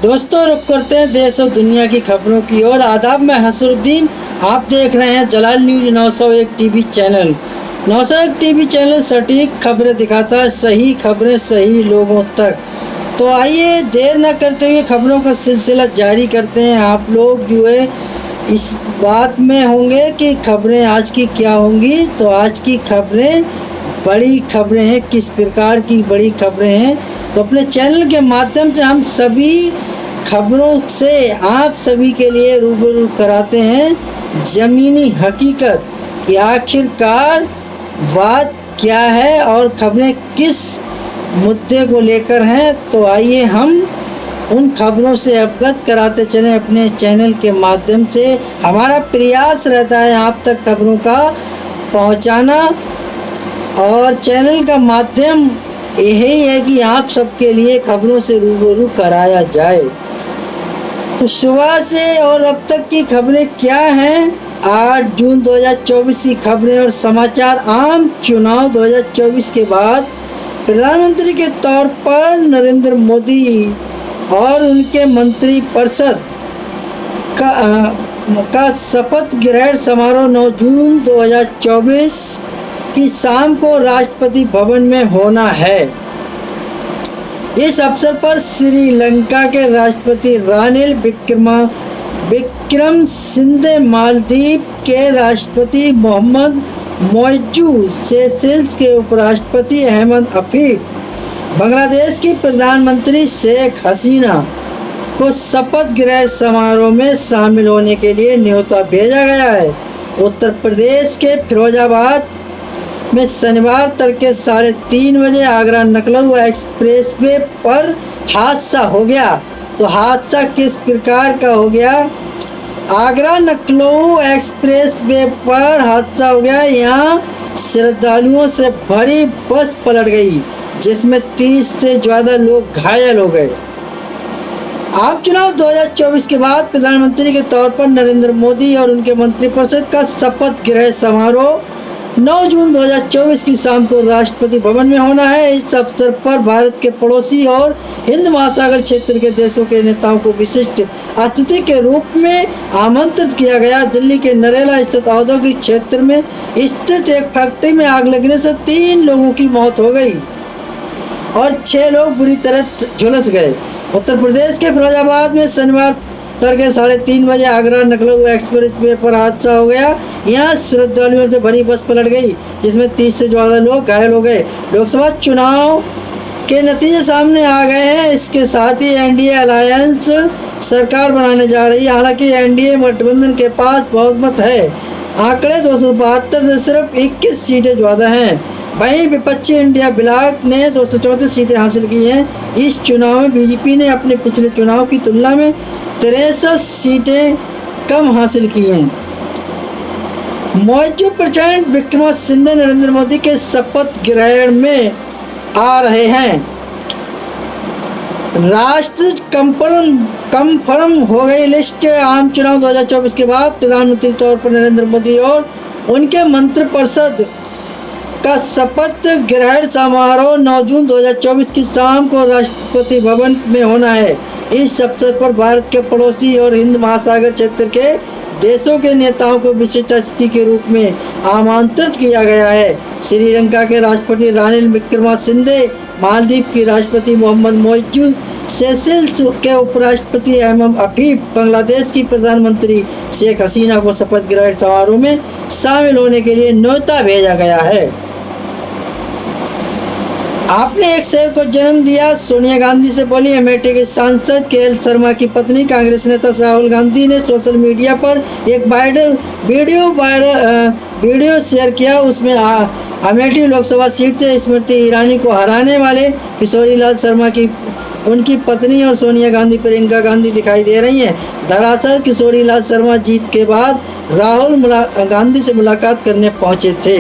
दोस्तों, रुक करते हैं देश और दुनिया की खबरों की ओर। आदाब, मैं हसरुद्दीन। आप देख रहे हैं Jalal news 901 TV channel. 901 TV channel सटीक खबरें दिखाता है, सही खबरें सही लोगों तक। तो आइए देर न करते हुए खबरों का सिलसिला जारी करते हैं। आप लोग जो है इस बात में होंगे कि खबरें आज की क्या होंगी। तो आज की खबरें बड़ी खबरें हैं। किस प्रकार की बड़ी खबरें हैं, तो अपने चैनल के माध्यम से हम सभी खबरों से आप सभी के लिए रूबरू कराते हैं ज़मीनी हकीकत कि आखिरकार बात क्या है और खबरें किस मुद्दे को लेकर हैं। तो आइए हम उन खबरों से अवगत कराते चलें अपने चैनल के माध्यम से। हमारा प्रयास रहता है आप तक खबरों का पहुंचाना, और चैनल का माध्यम यही है कि आप सबके लिए खबरों से रूबरू कराया जाए। तो सुबह से और अब तक की खबरें क्या हैं। 8 जून 2024 की खबरें और समाचार। आम चुनाव 2024 के बाद प्रधानमंत्री के तौर पर नरेंद्र मोदी और उनके मंत्रिपरिषद का शपथ ग्रहण समारोह 9 जून 2024 की शाम को राष्ट्रपति भवन में होना है। इस अवसर पर श्रीलंका के राष्ट्रपति रानिल विक्रमसिंघे, मालदीव के राष्ट्रपति मोहम्मद मोइज़ू, सेशेल्स के उपराष्ट्रपति अहमद अफीफ, बांग्लादेश की प्रधानमंत्री शेख हसीना को शपथ ग्रहण समारोह में शामिल होने के लिए न्योता भेजा गया है। उत्तर प्रदेश के फिरोजाबाद में शनिवार तड़के 3:30 बजे आगरा लखनऊ एक्सप्रेसवे पर हादसा हो गया। तो हादसा किस प्रकार का हो गया। आगरा लखनऊ एक्सप्रेसवे पर हादसा हो गया। यहाँ श्रद्धालुओं से भरी बस पलट गई, जिसमें 30 से ज़्यादा लोग घायल हो गए। आम चुनाव 2024 के बाद प्रधानमंत्री के तौर पर नरेंद्र मोदी और उनके मंत्रिपरिषद का शपथ ग्रहण समारोह 9 जून 2024 की शाम को राष्ट्रपति भवन में होना है। इस अवसर पर भारत के पड़ोसी और हिंद महासागर क्षेत्र के देशों के नेताओं को विशिष्ट अतिथि के रूप में आमंत्रित किया गया। दिल्ली के नरेला स्थित औद्योगिक क्षेत्र में स्थित एक फैक्ट्री में आग लगने से 3 लोगों की मौत हो गई और 6 लोग बुरी तरह झुलस गए। उत्तर प्रदेश के फिरोजाबाद में शनिवार तड़के 3:30 बजे आगरा लखनऊ एक्सप्रेसवे पर हादसा हो गया। यहाँ श्रद्धालुओं से भरी बस पलट गई, जिसमें 30 से ज़्यादा लोग घायल हो गए। लोकसभा चुनाव के नतीजे सामने आ गए हैं। इसके साथ ही एनडीए अलायंस सरकार बनाने जा रही है। हालांकि एनडीए गठबंधन के पास बहुमत है। आंकड़े 272 से सिर्फ 21 सीटें ज़्यादा हैं। वहीं विपक्षी इंडिया ब्लॉक ने 234 सीटें हासिल की हैं। इस चुनाव में बीजेपी ने अपने पिछले चुनाव की तुलना में 63 सीटें कम हासिल की हैं। मोइज़ू प्रचंड विक्रमसिंघे नरेंद्र मोदी के शपथ ग्रहण में आ रहे हैं। राष्ट्र कंफर्म हो गई लिस्ट। आम चुनाव 2024 के बाद प्रधानमंत्री तौर पर नरेंद्र मोदी और उनके मंत्रिपरिषद का शपथ ग्रहण समारोह 9 जून 2024 की शाम को राष्ट्रपति भवन में होना है। इस अवसर पर भारत के पड़ोसी और हिंद महासागर क्षेत्र के देशों के नेताओं को विशिष्ट अतिथि के रूप में आमंत्रित किया गया है। श्रीलंका के राष्ट्रपति रानिल विक्रमसिंघे, मालदीव की राष्ट्रपति मोहम्मद मोइज़ू, सेशेल्स के उपराष्ट्रपति अहमद अफीफ, बांग्लादेश की प्रधानमंत्री शेख हसीना को शपथ ग्रहण समारोह में शामिल होने के लिए न्योता भेजा गया है। आपने एक शेर को जन्म दिया, सोनिया गांधी से बोली अमेठी के सांसद केएल शर्मा की पत्नी। कांग्रेस नेता राहुल गांधी ने सोशल मीडिया पर एक वीडियो शेयर किया। उसमें अमेठी लोकसभा सीट से स्मृति ईरानी को हराने वाले किशोरी लाल शर्मा की उनकी पत्नी और सोनिया गांधी प्रियंका गांधी दिखाई दे रही हैं। दरअसल किशोरी लाल शर्मा जीत के बाद राहुल गांधी से मुलाकात करने पहुंचे थे।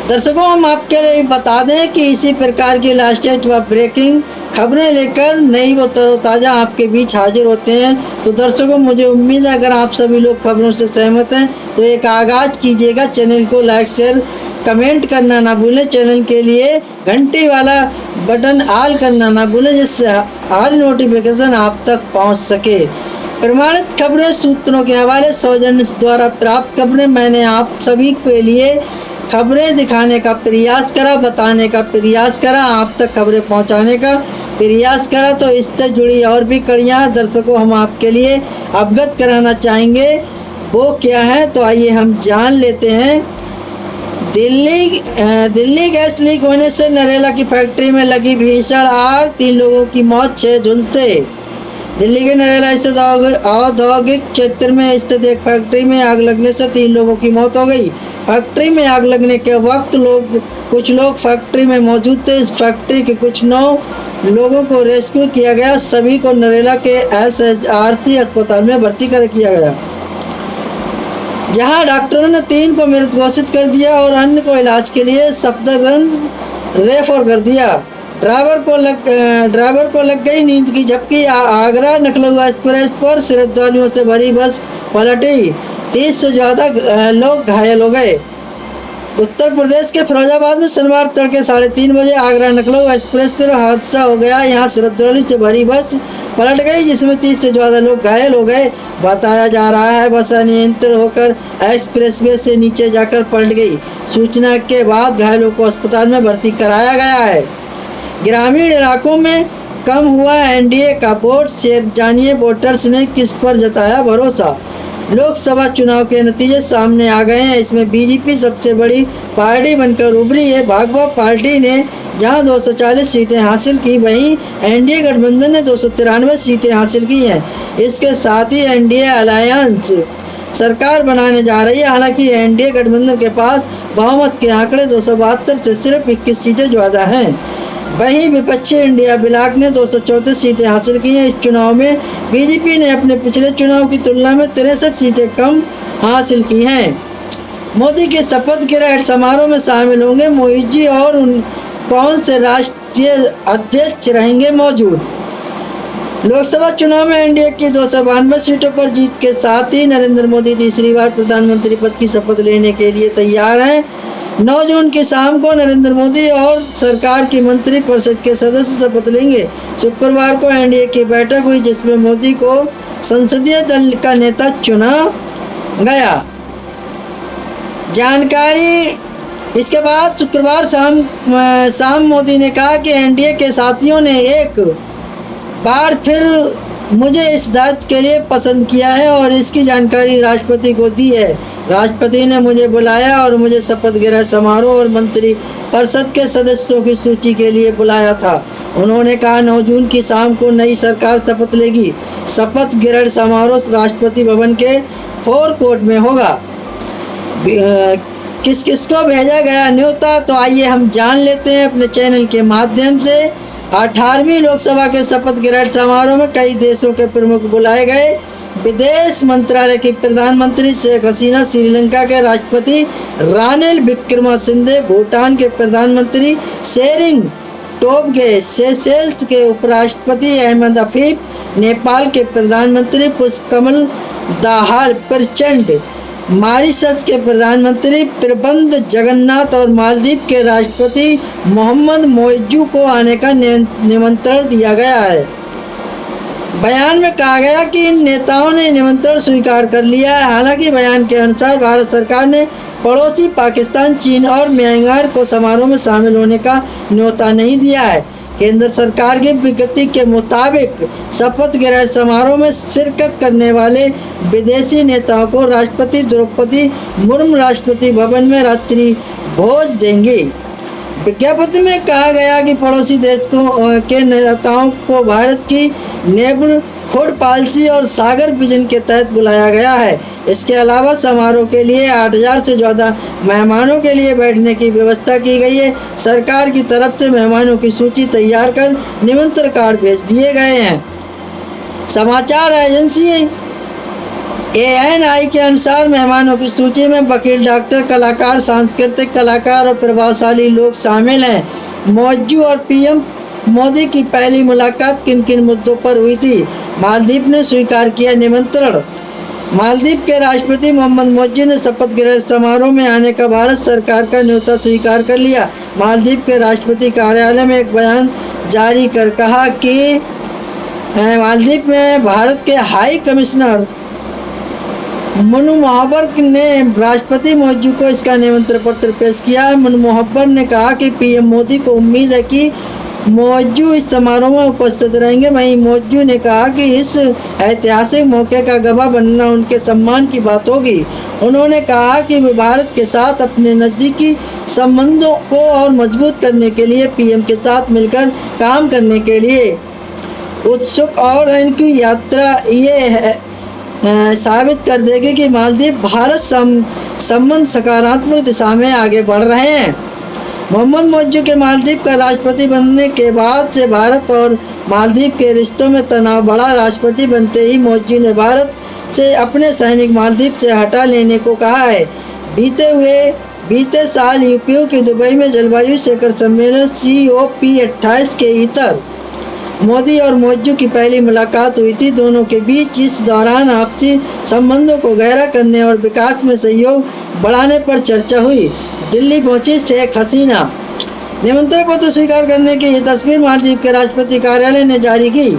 दर्शकों, हम आपके लिए बता दें कि इसी प्रकार की लेटेस्ट व ब्रेकिंग खबरें लेकर नई व तरोताज़ा आपके बीच हाजिर होते हैं। तो दर्शकों, मुझे उम्मीद है अगर आप सभी लोग खबरों से सहमत हैं तो एक आगाज़ कीजिएगा, चैनल को लाइक शेयर कमेंट करना ना भूलें। चैनल के लिए घंटी वाला बटन ऑल करना ना भूलें, जिससे हर नोटिफिकेशन आप तक पहुंच सके। प्रमाणित खबरें सूत्रों के हवाले सौजन्य द्वारा प्राप्त खबरें मैंने आप सभी के लिए खबरें दिखाने का प्रयास करा, बताने का प्रयास करा, आप तक खबरें पहुंचाने का प्रयास करा। तो इससे जुड़ी और भी कड़ियाँ दर्शकों हम आपके लिए अवगत कराना चाहेंगे, वो क्या है तो आइए हम जान लेते हैं। दिल्ली गैस लीक होने से नरेला की फैक्ट्री में लगी भीषण आग, 3 लोगों की मौत, 6 झुलसे। दिल्ली के नरेला स्थित औद्योगिक क्षेत्र में स्थित एक फैक्ट्री में आग लगने से 3 लोगों की मौत हो गई। फैक्ट्री में आग लगने के वक्त कुछ लोग फैक्ट्री में मौजूद थे। इस फैक्ट्री के कुछ 9 लोगों को रेस्क्यू किया गया। सभी को नरेला के SHRC अस्पताल में भर्ती किया गया, जहां डॉक्टरों ने 3 को मृत घोषित कर दिया और अन्य को इलाज के लिए सफदरजंग रेफर कर दिया। ड्राइवर को लग गई नींद की झपकी। आगरा लखनऊ एक्सप्रेस पर श्रद्धालुओं से भरी बस पलटी, 30 से ज़्यादा लोग घायल हो गए। उत्तर प्रदेश के फिरोजाबाद में शनिवार तड़के 3:30 बजे आगरा लखनऊ एक्सप्रेस पर हादसा हो गया। यहाँ श्रद्धालुओं से भरी बस पलट गई, जिसमें 30 से ज़्यादा लोग घायल हो गए। बताया जा रहा है बस अनियंत्रित होकर एक्सप्रेसवे से नीचे जाकर पलट गई। सूचना के बाद घायलों को अस्पताल में भर्ती कराया गया है। ग्रामीण इलाकों में कम हुआ एनडीए का वोट, जानिए वोटर्स ने किस पर जताया भरोसा। लोकसभा चुनाव के नतीजे सामने आ गए हैं। इसमें बीजेपी सबसे बड़ी पार्टी बनकर उभरी है। भाजपा पार्टी ने जहां 240 सीटें हासिल की, वहीं एनडीए गठबंधन ने 293 सीटें हासिल की हैं। इसके साथ ही एनडीए अलायंस सरकार बनाने जा रही है। हालांकि एनडीए गठबंधन के पास बहुमत के आंकड़े 272 से सिर्फ 21 सीटें ज़्यादा हैं। वहीं विपक्षी इंडिया ब्लॉक ने 234 सीटें हासिल की हैं। इस चुनाव में बीजेपी ने अपने पिछले चुनाव की तुलना में 63 सीटें कम हासिल की हैं। मोदी के शपथ ग्रहण समारोह में शामिल होंगे मोदी जी और कौन से राष्ट्रीय अध्यक्ष रहेंगे मौजूद। लोकसभा चुनाव में एनडीए की 292 सीटों पर जीत के साथ ही नरेंद्र मोदी तीसरी बार प्रधानमंत्री पद की शपथ लेने के लिए तैयार हैं। 9 जून की शाम को नरेंद्र मोदी और सरकार की मंत्रिपरिषद के सदस्य शपथ लेंगे। शुक्रवार को एनडीए की बैठक हुई, जिसमें मोदी को संसदीय दल का नेता चुना गया। जानकारी इसके बाद शुक्रवार शाम मोदी ने कहा कि एनडीए के साथियों ने एक बार फिर मुझे इस दायित्व के लिए पसंद किया है और इसकी जानकारी राष्ट्रपति को दी है। राष्ट्रपति ने मुझे बुलाया और मुझे शपथ ग्रहण समारोह और मंत्री परिषद के सदस्यों की सूची के लिए बुलाया था। उन्होंने कहा 9 जून की शाम को नई सरकार शपथ लेगी। शपथ ग्रहण समारोह राष्ट्रपति भवन के फोरकोर्ट में होगा। किस किस को भेजा गया न्योता, तो आइए हम जान लेते हैं अपने चैनल के माध्यम से। 18वीं लोकसभा के शपथ ग्रहण समारोह में कई देशों के प्रमुख बुलाए गए। विदेश मंत्रालय की प्रधानमंत्री शेख हसीना, श्रीलंका के राष्ट्रपति रानिल विक्रमसिंघे, भूटान के प्रधानमंत्री शेरिंग टोब्गे, सेशेल्स के उपराष्ट्रपति अहमद हफीज, नेपाल के प्रधानमंत्री पुष्पकमल दाहाल प्रचंड, मॉरिशस के प्रधानमंत्री प्रबंध जगन्नाथ और मालदीव के राष्ट्रपति मोहम्मद मोइजू को आने का निमंत्रण दिया गया है। बयान में कहा गया कि इन नेताओं ने निमंत्रण स्वीकार कर लिया है। हालांकि बयान के अनुसार भारत सरकार ने पड़ोसी पाकिस्तान, चीन और म्यांमार को समारोह में शामिल होने का न्योता नहीं दिया है। केंद्र सरकार की विज्ञप्ति के मुताबिक शपथ ग्रहण समारोह में शिरकत करने वाले विदेशी नेताओं को राष्ट्रपति द्रौपदी मुर्मू राष्ट्रपति भवन में रात्रि भोज देंगे। विज्ञप्ति में कहा गया कि पड़ोसी देश के नेताओं को भारत की नेबरहुड पॉलिसी और सागर विजन के तहत बुलाया गया है। इसके अलावा समारोह के लिए 8000 से ज़्यादा मेहमानों के लिए बैठने की व्यवस्था की गई है। सरकार की तरफ से मेहमानों की सूची तैयार कर निमंत्रण कार्ड भेज दिए गए हैं। समाचार एजेंसी ANI के अनुसार मेहमानों की सूची में वकील, डॉक्टर, कलाकार, सांस्कृतिक कलाकार और प्रभावशाली लोग शामिल हैं। मोदी और PM मोदी की पहली मुलाकात किन किन मुद्दों पर हुई थी? मालदीव ने स्वीकार किया निमंत्रण। मालदीव के राष्ट्रपति मोहम्मद मोइज्जी ने शपथ ग्रहण समारोह में आने का भारत सरकार का न्योता स्वीकार कर लिया। मालदीव के राष्ट्रपति कार्यालय में एक बयान जारी कर कहा कि मालदीव में भारत के हाई कमिश्नर मनु मोहब्बर ने राष्ट्रपति मोइज्जी को इसका निमंत्रण पत्र पेश किया। मनु मोहब्बर ने कहा कि पीएम मोदी को उम्मीद है कि मोइज्जी इस समारोह में उपस्थित रहेंगे। वहीं मोइज्जी ने कहा कि इस ऐतिहासिक मौके का गवाह बनना उनके सम्मान की बात होगी। उन्होंने कहा कि वे भारत के साथ अपने नज़दीकी संबंधों को और मजबूत करने के लिए पीएम के साथ मिलकर काम करने के लिए उत्सुक और इनकी यात्रा ये साबित कर देगी कि मालदीव भारत संबंध सकारात्मक दिशा में आगे बढ़ रहे हैं। मोहम्मद मोइज्जी के मालदीव का राष्ट्रपति बनने के बाद से भारत और मालदीव के रिश्तों में तनाव बढ़ा। राष्ट्रपति बनते ही मोइज्जी ने भारत से अपने सैनिक मालदीव से हटा लेने को कहा है। बीते साल यूपीओ के दुबई में जलवायु शिखर सम्मेलन COP28 के इतर मोदी और मोइज्जी की पहली मुलाकात हुई थी। दोनों के बीच इस दौरान आपसी संबंधों को गहरा करने और विकास में सहयोग बढ़ाने पर चर्चा हुई। दिल्ली पहुंची शेख हसीना। निमंत्रण पत्र स्वीकार करने की ये तस्वीर मालदीव के राष्ट्रपति कार्यालय ने जारी की।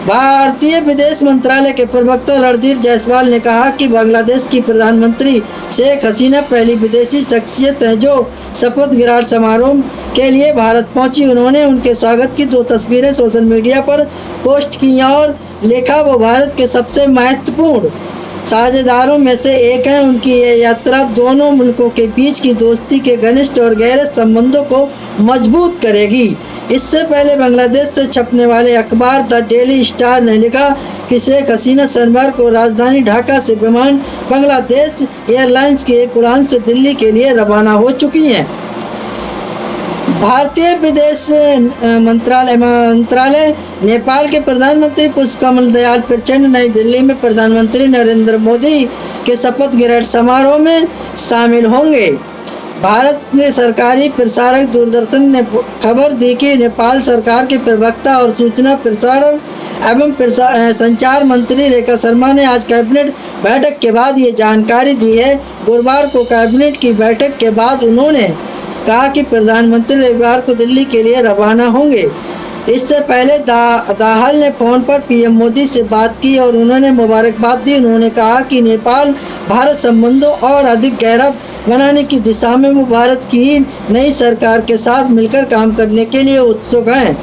भारतीय विदेश मंत्रालय के प्रवक्ता रणधीर जायसवाल ने कहा कि बांग्लादेश की प्रधानमंत्री शेख हसीना पहली विदेशी शख्सियत हैं जो शपथ ग्रहण समारोह के लिए भारत पहुंची। उन्होंने उनके स्वागत की 2 तस्वीरें सोशल मीडिया पर पोस्ट की और लिखा वो भारत के सबसे महत्वपूर्ण साझेदारों में से एक है। उनकी ये यात्रा दोनों मुल्कों के बीच की दोस्ती के घनिष्ठ और गहरे संबंधों को मजबूत करेगी। इससे पहले बांग्लादेश से छपने वाले अखबार द डेली स्टार ने लिखा कि शेख हसीना शनिवार को राजधानी ढाका से विमान बांग्लादेश एयरलाइंस की एक उड़ान से दिल्ली के लिए रवाना हो चुकी हैं। भारतीय विदेश मंत्रालय नेपाल के प्रधानमंत्री पुष्पकमल दयाल प्रचंड नई दिल्ली में प्रधानमंत्री नरेंद्र मोदी के शपथ ग्रहण समारोह में शामिल होंगे। भारत में सरकारी प्रसारक दूरदर्शन ने खबर दी कि नेपाल सरकार के प्रवक्ता और सूचना प्रसारण एवं संचार मंत्री रेखा शर्मा ने आज कैबिनेट बैठक के बाद ये जानकारी दी है। गुरुवार को कैबिनेट की बैठक के बाद उन्होंने कहा कि प्रधानमंत्री रविवार को दिल्ली के लिए रवाना होंगे। इससे पहले दाहाल ने फ़ोन पर पीएम मोदी से बात की और उन्होंने मुबारकबाद दी। उन्होंने कहा कि नेपाल भारत संबंधों और अधिक गहरा बनाने की दिशा में वो भारत की नई सरकार के साथ मिलकर काम करने के लिए उत्सुक हैं।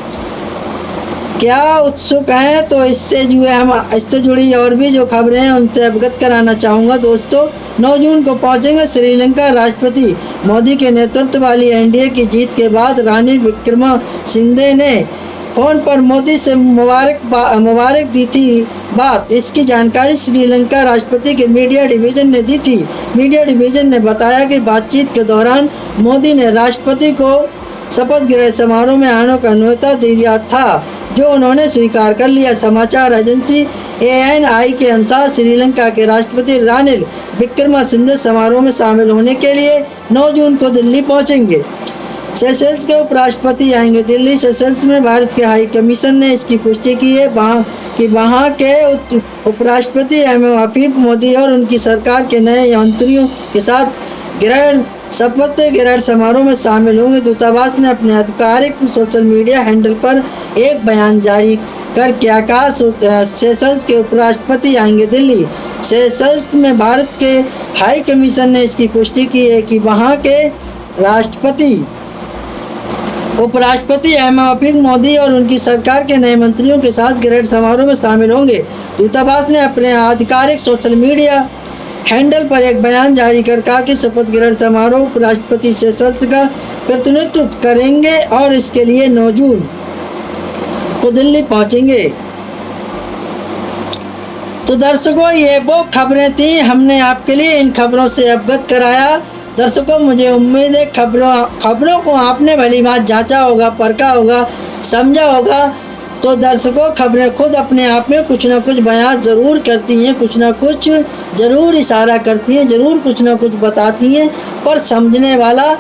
क्या उत्सुक हैं तो इससे जुड़ी और भी जो खबरें हैं उनसे अवगत कराना चाहूँगा। दोस्तों 9 जून को पहुंचेंगे श्रीलंका। राष्ट्रपति मोदी के नेतृत्व वाली एनडीए की जीत के बाद रानिल विक्रमसिंघे ने फ़ोन पर मोदी से मुबारक दी थी बात। इसकी जानकारी श्रीलंका राष्ट्रपति के मीडिया डिवीज़न ने दी थी। मीडिया डिवीज़न ने बताया कि बातचीत के दौरान मोदी ने राष्ट्रपति को शपथ ग्रहण समारोह में आने का न्योता दे दिया था जो उन्होंने स्वीकार कर लिया। समाचार एजेंसी ANI के अनुसार श्रीलंका के राष्ट्रपति रानिल विक्रमसिंघे समारोह में शामिल होने के लिए 9 जून को दिल्ली पहुंचेंगे। सेशेल्स के उपराष्ट्रपति आएंगे दिल्ली। सेशेल्स में भारत के हाई कमीशन ने इसकी पुष्टि की है वहाँ के उपराष्ट्रपति हफीफ मोदी और उनकी सरकार के नए मंत्रियों के साथ शपथ ग्रहण समारोह में शामिल होंगे। दूतावास ने अपने आधिकारिक सोशल मीडिया हैंडल पर एक बयान जारी कर क्या कहा, सेशेल्स के उपराष्ट्रपति आएंगे दिल्ली। सेशेल्स में भारत के हाई कमीशन ने इसकी पुष्टि की है कि वहाँ के उपराष्ट्रपति हफीफ मोदी और उनकी सरकार के नए मंत्रियों के साथ ग्रहण समारोह में शामिल होंगे। दूतावास ने अपने आधिकारिक सोशल मीडिया हैंडल पर एक बयान जारी कर कहा कि शपथ ग्रहण समारोह उपराष्ट्रपति सेशेल्स का प्रतिनिधित्व करेंगे और इसके लिए 9 जून को दिल्ली पहुंचेंगे। तो दर्शकों ये वो खबरें थी, हमने आपके लिए इन खबरों से अवगत कराया। दर्शकों मुझे उम्मीद है खबरों को आपने भली बात जांचा होगा, परखा होगा, समझा होगा। तो दर्शकों खबरें खुद अपने आप में कुछ ना कुछ बयान ज़रूर करती हैं, कुछ ना कुछ ज़रूर इशारा करती हैं, ज़रूर कुछ ना कुछ बताती हैं, पर समझने वाला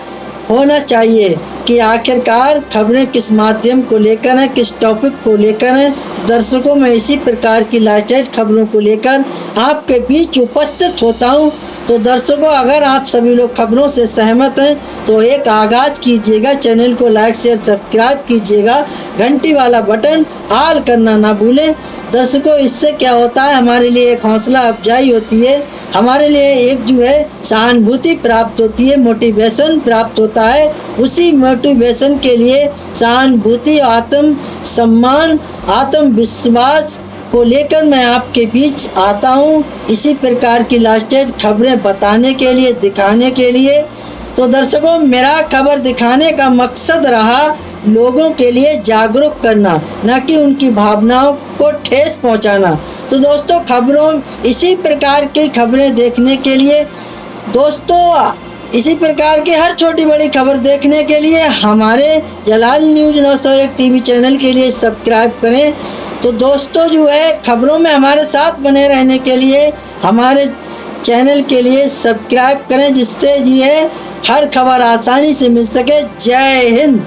होना चाहिए कि आखिरकार खबरें किस माध्यम को लेकर हैं, किस टॉपिक को लेकर हैं। दर्शकों, मैं इसी प्रकार की लेटेस्ट खबरों को लेकर आपके बीच उपस्थित होता हूं। तो दर्शकों, अगर आप सभी लोग खबरों से सहमत हैं तो एक आगाज़ कीजिएगा, चैनल को लाइक शेयर सब्सक्राइब कीजिएगा, घंटी वाला बटन ऑल करना ना भूलें। दर्शकों, इससे क्या होता है, हमारे लिए एक हौसला अफजाई होती है, हमारे लिए एक जो है सहानुभूति प्राप्त होती है, मोटिवेशन प्राप्त होता है। उसी मोटिवेशन के लिए सहानुभूति, आत्म सम्मान, आत्मविश्वास को लेकर मैं आपके बीच आता हूँ, इसी प्रकार की लेटेस्ट खबरें बताने के लिए, दिखाने के लिए। तो दर्शकों, मेरा खबर दिखाने का मकसद रहा लोगों के लिए जागरूक करना, न कि उनकी भावनाओं को ठेस पहुंचाना। तो दोस्तों, इसी प्रकार की खबरें देखने के लिए, दोस्तों इसी प्रकार की हर छोटी बड़ी खबर देखने के लिए हमारे जलाल न्यूज़ 901 टीवी चैनल के लिए सब्सक्राइब करें। तो दोस्तों, जो है खबरों में हमारे साथ बने रहने के लिए हमारे चैनल के लिए सब्सक्राइब करें, जिससे ये हर खबर आसानी से मिल सके। जय हिंद।